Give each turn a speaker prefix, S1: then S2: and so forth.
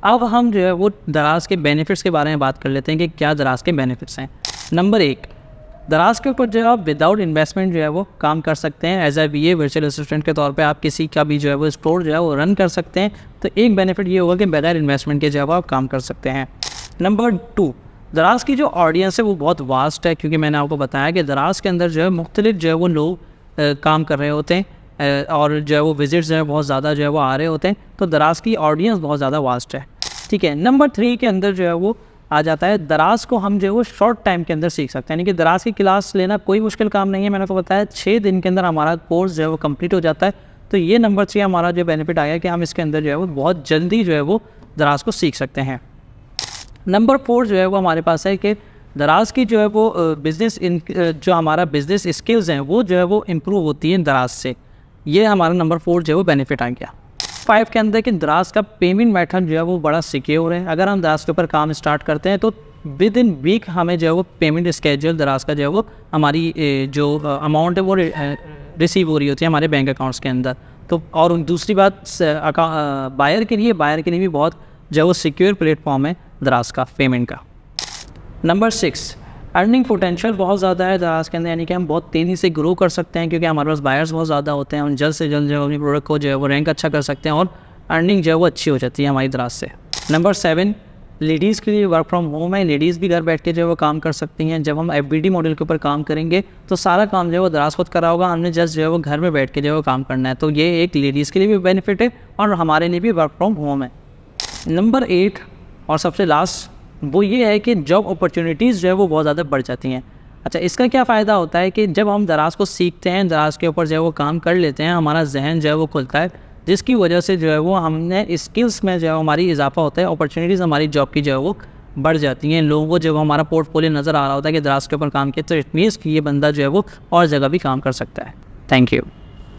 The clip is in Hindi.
S1: अब हम जो है वो दराज के बेनिफिट्स के बारे में बात कर लेते हैं कि क्या दराज के बेनिफिट्स हैं। नंबर 1, दराज के ऊपर जो है आप विदाउट इन्वेस्टमेंट जो है वो काम कर सकते हैं। As a VA virtual assistant के तौर पे आप किसी का भी जो है वो स्टोर जो है वो रन कर सकते हैं। तो एक बेनिफिट ये होगा कि बगैर इन्वेस्टमेंट के जो है वो आप काम कर सकते हैं। नंबर 2, दराज की जो ऑडियंस है वो बहुत वास्ट है, क्योंकि मैंने आपको बताया कि दराज के अंदर जो है मुख्तलिफ जो है वो लोग काम कर रहे होते हैं और जो है वो विजिट्स जो है बहुत ज़्यादा जो है वो आ रहे होते हैं। तो दराज की ऑडियंस बहुत ज़्यादा वास्ट है, ठीक है। नंबर 3 के अंदर जो है वो आ जाता है दराज को हम जो है वो शॉर्ट टाइम के अंदर सीख सकते हैं, यानी कि दराज की क्लास लेना कोई मुश्किल काम नहीं है। मैंने आपको बताया 6 दिन के अंदर हमारा कोर्स जो है वो कंप्लीट हो जाता है। तो ये नंबर 3 हमारा जो बेनिफिट आया कि हम इसके अंदर जो है वो बहुत जल्दी जो है वो दराज को सीख सकते हैं। नंबर 4 जो है वो हमारे पास है कि दराज की जो है वो जो हमारा बिज़नेस स्किल्स हैं वो जो है वो इम्प्रूव होती हैं दराज से। ये हमारा नंबर 4 जो है वो बेनिफिट आ गया। 5 के अंदर कि दराज का पेमेंट मेथड जो है वो बड़ा सिक्योर है। अगर हम दराज के ऊपर काम स्टार्ट करते हैं तो विद इन वीक हमें जो है वो पेमेंट स्केड्यूल दराज का जो है वो हमारी जो अमाउंट है वो रिसीव हो रही होती है हमारे बैंक अकाउंट्स के अंदर। तो और दूसरी बात बायर के लिए भी बहुत जो है वो सिक्योर प्लेटफॉर्म है दराज का पेमेंट का। नंबर 6, अर्निंग पोटेंशियल बहुत ज़्यादा है दराज के अंदर, यानी कि हम बहुत तेज़ी से ग्रो कर सकते हैं क्योंकि हमारे पास बायर्स बहुत ज़्यादा होते हैं। हम जल्द से जल्द जो है अपनी प्रोडक्ट को जो है वो रैंक अच्छा कर सकते हैं और अर्निंग जो है वो अच्छी हो जाती है हमारी दराज से। नंबर 7, लेडीज़ के लिए वर्क फ्रॉम होम है। लेडीज़ भी घर बैठ के जो है वो काम कर सकती हैं। जब हम FBD मॉडल के ऊपर काम करेंगे तो सारा काम जो है वो दराज खुद करा होगा, हमने जस्ट जो है वो घर में बैठ के जो है वो काम करना है। तो ये एक लेडीज़ के लिए भी बेनिफिट है और हमारे लिए भी वर्क फ्रॉम होम है। नंबर 8 और सबसे लास्ट वो ये है कि जॉब अपॉर्चुनिटीज़ जो है वो बहुत ज़्यादा बढ़ जाती हैं। अच्छा, इसका क्या फ़ायदा होता है कि जब हम दराज को सीखते हैं, दराज के ऊपर जो है वो काम कर लेते हैं, हमारा जहन जो है वो खुलता है, जिसकी वजह से जो है वो हमने स्किल्स में जो है हमारी इजाफा होता है, अपॉर्चुनिटीज़ हमारी जॉब की जो है वो बढ़ जाती हैं। लोगों को जब हमारा पोर्टफोलियो नज़र आ रहा होता है कि दराज के ऊपर काम किया, तो इट मीन्स कि ये बंदा जो है वो और जगह भी काम कर सकता है। Thank you.